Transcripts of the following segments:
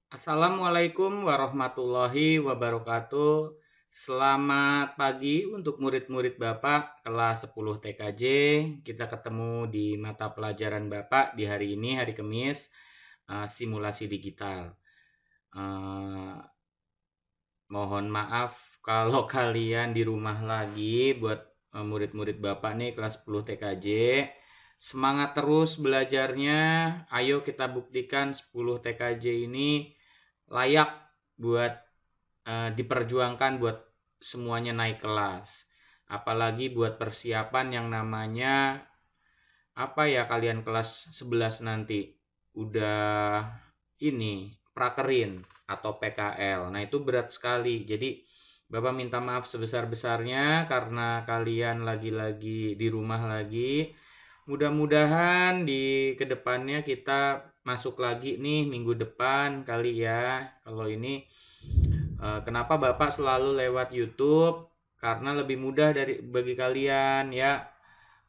Assalamualaikum warahmatullahi wabarakatuh. Selamat pagi untuk murid-murid Bapak kelas 10 TKJ. Kita ketemu di mata pelajaran Bapak di hari ini, hari Kamis, simulasi digital. Mohon maaf kalau kalian di rumah lagi buat murid-murid Bapak nih kelas 10 TKJ. Semangat terus belajarnya. Ayo kita buktikan 10 TKJ ini layak buat diperjuangkan buat semuanya naik kelas. Apalagi buat persiapan yang namanya apa ya, kalian kelas 11 nanti udah ini prakerin atau PKL. Nah, itu berat sekali. Jadi Bapak minta maaf sebesar-besarnya karena kalian lagi-lagi di rumah lagi. Mudah-mudahan di kedepannya kita masuk lagi nih minggu depan kali ya. Kalau ini kenapa Bapak selalu lewat YouTube? Karena lebih mudah bagi kalian ya.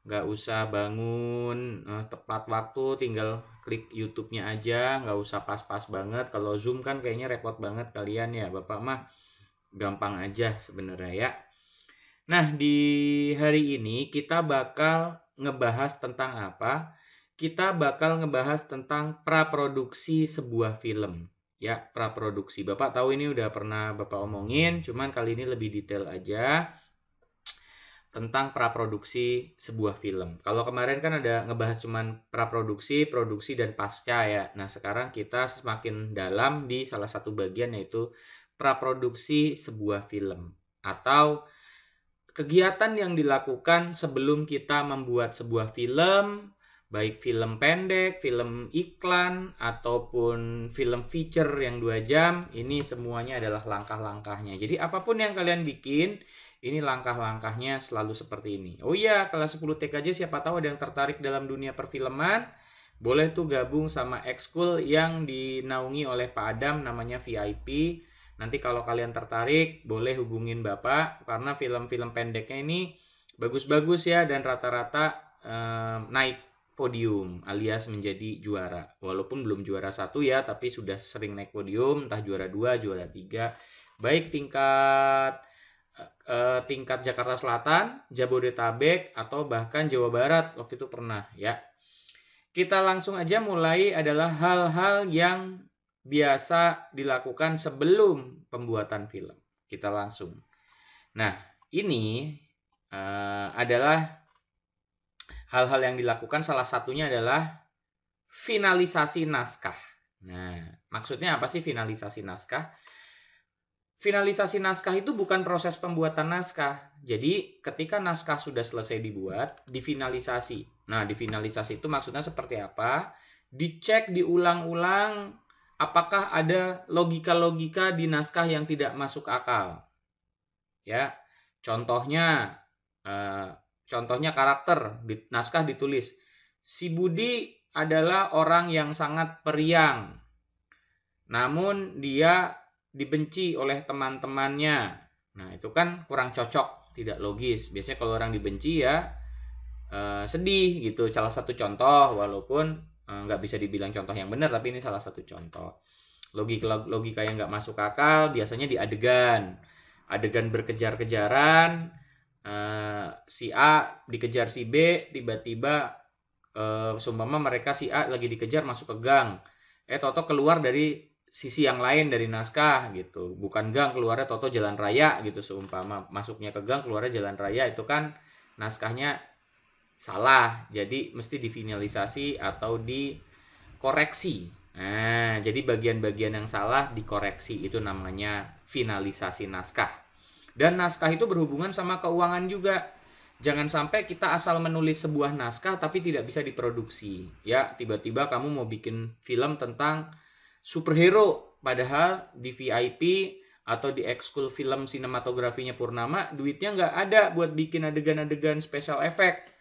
Nggak usah bangun tepat waktu, tinggal klik YouTube-nya aja, nggak usah pas-pas banget. Kalau Zoom kan kayaknya repot banget kalian ya. Bapak mah gampang aja sebenarnya ya. Nah, di hari ini kita bakal ngebahas tentang apa? Kita bakal ngebahas tentang praproduksi sebuah film. Ya, praproduksi. Bapak tahu ini udah pernah Bapak omongin, cuman kali ini lebih detail aja tentang praproduksi sebuah film. Kalau kemarin kan ada ngebahas cuman praproduksi, produksi, dan pasca ya. Nah, sekarang kita semakin dalam di salah satu bagian, yaitu praproduksi sebuah film. Atau kegiatan yang dilakukan sebelum kita membuat sebuah film, baik film pendek, film iklan, ataupun film feature yang 2 jam, ini semuanya adalah langkah-langkahnya. Jadi apapun yang kalian bikin, ini langkah-langkahnya selalu seperti ini. Oh iya, kelas 10 TKJ siapa tahu ada yang tertarik dalam dunia perfilman, boleh tuh gabung sama ekskul yang dinaungi oleh Pak Adam, namanya VIP. Nanti kalau kalian tertarik, boleh hubungin Bapak, karena film-film pendeknya ini bagus-bagus ya, dan rata-rata naik podium alias menjadi juara. Walaupun belum juara 1 ya, tapi sudah sering naik podium, entah juara 2, juara 3. Baik tingkat Jakarta Selatan, Jabodetabek, atau bahkan Jawa Barat waktu itu pernah ya. Kita langsung aja mulai, adalah hal-hal yang biasa dilakukan sebelum pembuatan film. Kita langsung. Nah, ini adalah hal-hal yang dilakukan, salah satunya adalah finalisasi naskah. Nah, maksudnya apa sih finalisasi naskah? Finalisasi naskah itu bukan proses pembuatan naskah. Jadi, ketika naskah sudah selesai dibuat, difinalisasi. Nah, difinalisasi itu maksudnya seperti apa? Dicek, diulang-ulang, apakah ada logika-logika di naskah yang tidak masuk akal. Ya, contohnya karakter di naskah ditulis, si Budi adalah orang yang sangat periang, namun dia dibenci oleh teman-temannya. Nah, itu kan kurang cocok, tidak logis. Biasanya kalau orang dibenci ya sedih gitu. Salah satu contoh, walaupun nggak bisa dibilang contoh yang benar, tapi ini salah satu contoh. Logika yang nggak masuk akal biasanya di adegan berkejar-kejaran, si A dikejar si B, tiba-tiba seumpama mereka si A lagi dikejar masuk ke gang, toto keluar dari sisi yang lain dari naskah gitu, bukan gang, keluarnya toto jalan raya gitu, seumpama masuknya ke gang keluarnya jalan raya, itu kan naskahnya salah, jadi mesti difinalisasi atau dikoreksi. Nah, jadi bagian-bagian yang salah dikoreksi, itu namanya finalisasi naskah. Dan naskah itu berhubungan sama keuangan juga. Jangan sampai kita asal menulis sebuah naskah tapi tidak bisa diproduksi. Ya, tiba-tiba kamu mau bikin film tentang superhero, padahal di VIP atau di ekskul film sinematografinya Purnama duitnya nggak ada buat bikin adegan-adegan special effect.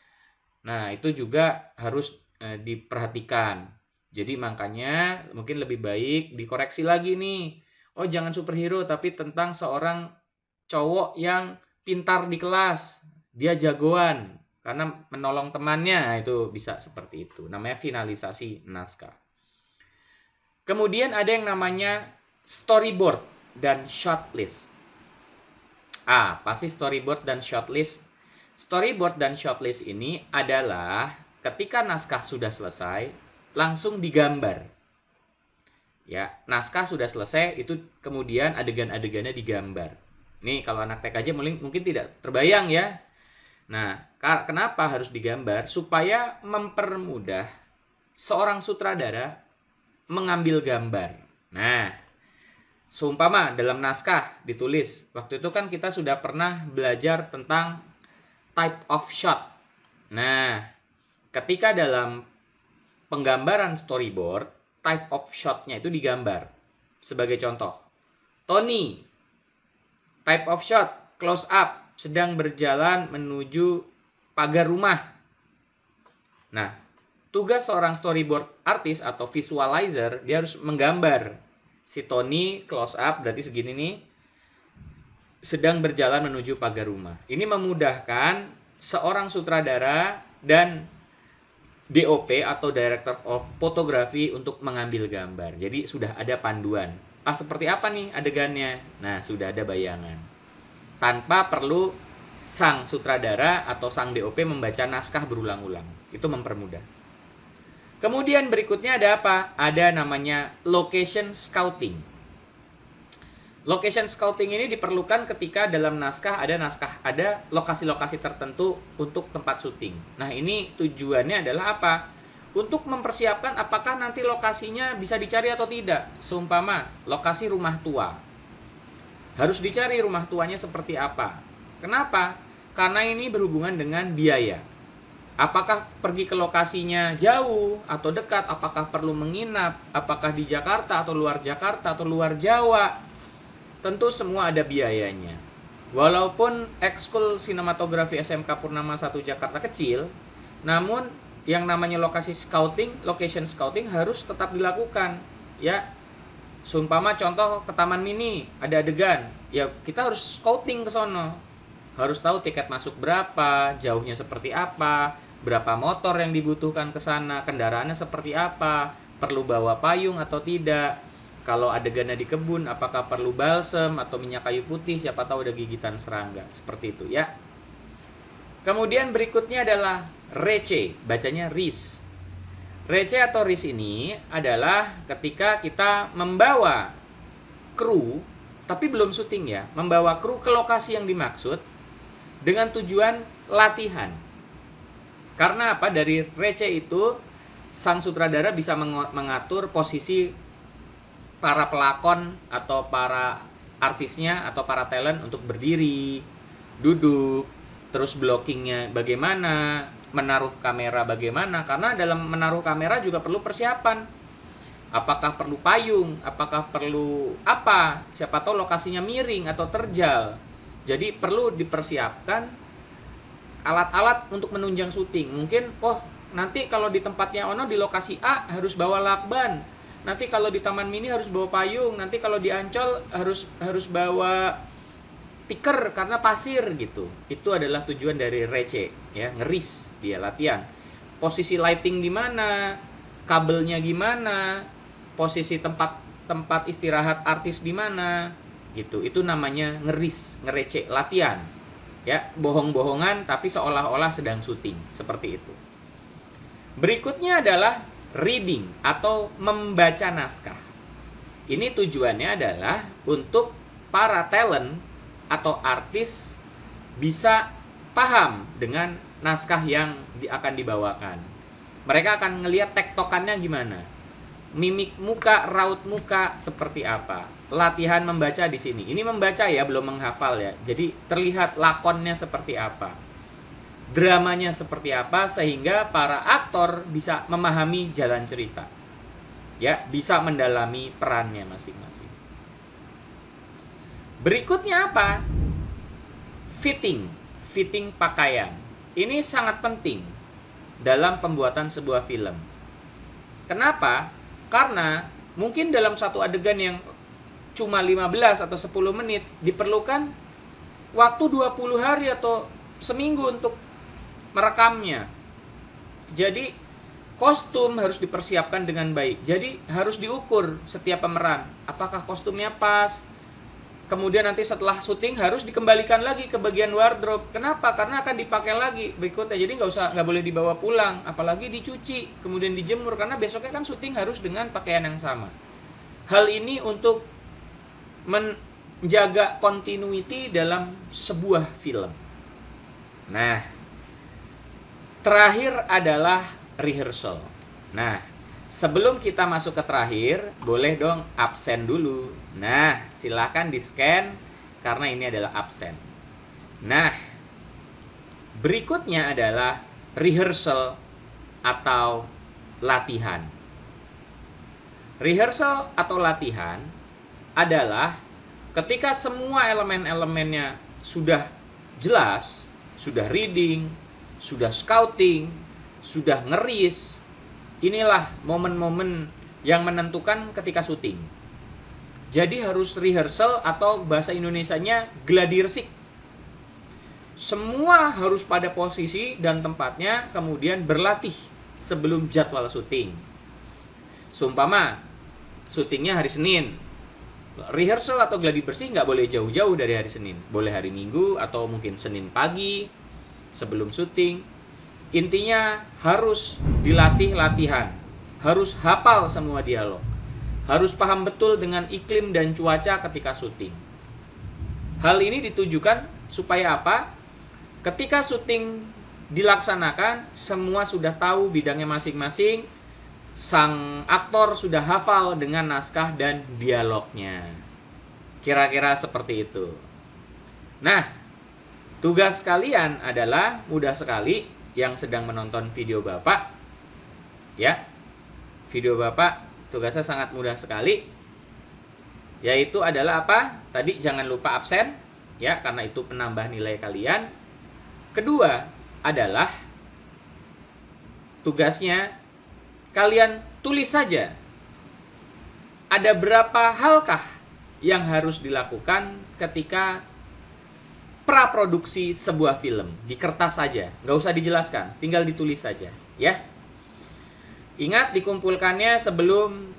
Nah, itu juga harus diperhatikan. Jadi makanya mungkin lebih baik dikoreksi lagi nih. Oh, jangan superhero tapi tentang seorang cowok yang pintar di kelas. Dia jagoan karena menolong temannya. Nah, itu bisa seperti itu. Namanya finalisasi naskah. Kemudian ada yang namanya storyboard dan shortlist. Pasti storyboard dan shortlist. Storyboard dan shortlist ini adalah ketika naskah sudah selesai, langsung digambar. Ya, naskah sudah selesai, itu kemudian adegan-adegannya digambar. Nih, kalau anak TKJ mungkin tidak terbayang ya. Nah, kenapa harus digambar? Supaya mempermudah seorang sutradara mengambil gambar. Nah, seumpama dalam naskah ditulis, waktu itu kan kita sudah pernah belajar tentang type of shot. Nah, ketika dalam penggambaran storyboard, type of shot-nya itu digambar. Sebagai contoh, Tony, type of shot, close up, sedang berjalan menuju pagar rumah. Nah, tugas seorang storyboard artist atau visualizer, dia harus menggambar si Tony close up, berarti segini nih, sedang berjalan menuju pagar rumah. Ini memudahkan seorang sutradara dan DOP atau Director of Photography untuk mengambil gambar. Jadi sudah ada panduan. Seperti apa nih adegannya? Nah, sudah ada bayangan. Tanpa perlu sang sutradara atau sang DOP membaca naskah berulang-ulang. Itu mempermudah. Kemudian berikutnya ada apa? Ada namanya location scouting. Location scouting ini diperlukan ketika dalam naskah ada lokasi-lokasi tertentu untuk tempat syuting. Nah, ini tujuannya adalah apa? Untuk mempersiapkan apakah nanti lokasinya bisa dicari atau tidak. Seumpama lokasi rumah tua. Harus dicari rumah tuanya seperti apa. Kenapa? Karena ini berhubungan dengan biaya. Apakah pergi ke lokasinya jauh atau dekat? Apakah perlu menginap? Apakah di Jakarta atau luar Jakarta atau luar Jawa? Tentu semua ada biayanya. Walaupun ekskul sinematografi SMK Purnama 1 Jakarta kecil, namun yang namanya lokasi scouting, location scouting harus tetap dilakukan. Ya, seumpama contoh ke Taman Mini ada adegan, ya kita harus scouting ke sono. Harus tahu tiket masuk berapa, jauhnya seperti apa, berapa motor yang dibutuhkan ke sana, kendaraannya seperti apa, perlu bawa payung atau tidak. Kalau adegannya di kebun, apakah perlu balsem atau minyak kayu putih, siapa tahu ada gigitan serangga. Seperti itu ya. Kemudian berikutnya adalah rece, bacanya ris. Rece atau ris ini adalah ketika kita membawa kru, tapi belum syuting ya, membawa kru ke lokasi yang dimaksud dengan tujuan latihan. Karena apa? Dari rece itu sang sutradara bisa mengatur posisi para pelakon atau para artisnya atau para talent untuk berdiri, duduk, terus blockingnya bagaimana, menaruh kamera bagaimana. Karena dalam menaruh kamera juga perlu persiapan. Apakah perlu payung, apakah perlu apa, siapa tahu lokasinya miring atau terjal. Jadi perlu dipersiapkan alat-alat untuk menunjang syuting. Mungkin, nanti kalau di tempatnya Ono di lokasi A harus bawa lakban. Nanti kalau di Taman Mini harus bawa payung. Nanti kalau di Ancol harus bawa tikar karena pasir gitu. Itu adalah tujuan dari rece, ya, ngeris dia latihan. Posisi lighting di mana, kabelnya gimana, posisi tempat istirahat artis di mana, gitu. Itu namanya ngeris, ngerece, latihan. Ya, bohong-bohongan tapi seolah-olah sedang syuting, seperti itu. Berikutnya adalah reading atau membaca naskah. Ini tujuannya adalah untuk para talent atau artis bisa paham dengan naskah yang akan dibawakan. Mereka akan ngelihat tektokannya gimana, mimik muka, raut muka seperti apa. Latihan membaca di sini. Ini membaca ya, belum menghafal ya. Jadi terlihat lakonnya seperti apa, dramanya seperti apa, sehingga para aktor bisa memahami jalan cerita. Ya, bisa mendalami perannya masing-masing. Berikutnya apa? Fitting pakaian. Ini sangat penting dalam pembuatan sebuah film. Kenapa? Karena mungkin dalam satu adegan yang cuma 15 atau 10 menit diperlukan waktu 20 hari atau seminggu untuk merekamnya. Jadi Kostum harus dipersiapkan dengan baik. Jadi harus diukur setiap pemeran. Apakah kostumnya pas? Kemudian nanti setelah syuting harus dikembalikan lagi ke bagian wardrobe. Kenapa? Karena akan dipakai lagi berikutnya. Jadi nggak boleh dibawa pulang. Apalagi dicuci, kemudian dijemur. Karena besoknya kan syuting harus dengan pakaian yang sama. Hal ini untuk menjaga continuity dalam sebuah film. Nah, terakhir adalah rehearsal. Nah, sebelum kita masuk ke terakhir, boleh dong absen dulu. Nah, silakan di-scan karena ini adalah absen. Nah, berikutnya adalah rehearsal atau latihan. Rehearsal atau latihan adalah ketika semua elemen-elemennya sudah jelas, sudah reading, sudah scouting, sudah ngeris. Inilah momen-momen yang menentukan ketika syuting. Jadi harus rehearsal atau bahasa Indonesianya gladiresik. Semua harus pada posisi dan tempatnya, kemudian berlatih sebelum jadwal syuting. Seumpama syutingnya hari Senin, rehearsal atau gladi bersih nggak boleh jauh-jauh dari hari Senin. Boleh hari Minggu atau mungkin Senin pagi sebelum syuting. Intinya harus dilatih latihan, harus hafal semua dialog, harus paham betul dengan iklim dan cuaca ketika syuting. Hal ini ditujukan supaya apa? Ketika syuting dilaksanakan, semua sudah tahu bidangnya masing-masing, sang aktor sudah hafal dengan naskah dan dialognya. Kira-kira seperti itu. Nah, tugas kalian adalah mudah sekali. Yang sedang menonton video Bapak, ya, video Bapak tugasnya sangat mudah sekali, yaitu adalah apa? Tadi jangan lupa absen, ya, karena itu penambah nilai kalian. Kedua adalah tugasnya kalian tulis saja ada berapa halkah yang harus dilakukan ketika praproduksi sebuah film. Di kertas saja, nggak usah dijelaskan, tinggal ditulis saja, ya. Ingat dikumpulkannya sebelum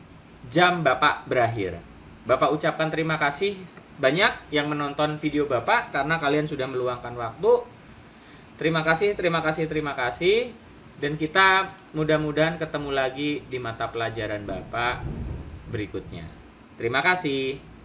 jam Bapak berakhir. Bapak ucapkan terima kasih banyak yang menonton video Bapak karena kalian sudah meluangkan waktu. Terima kasih, terima kasih, terima kasih. Dan kita mudah-mudahan ketemu lagi di mata pelajaran Bapak berikutnya. Terima kasih.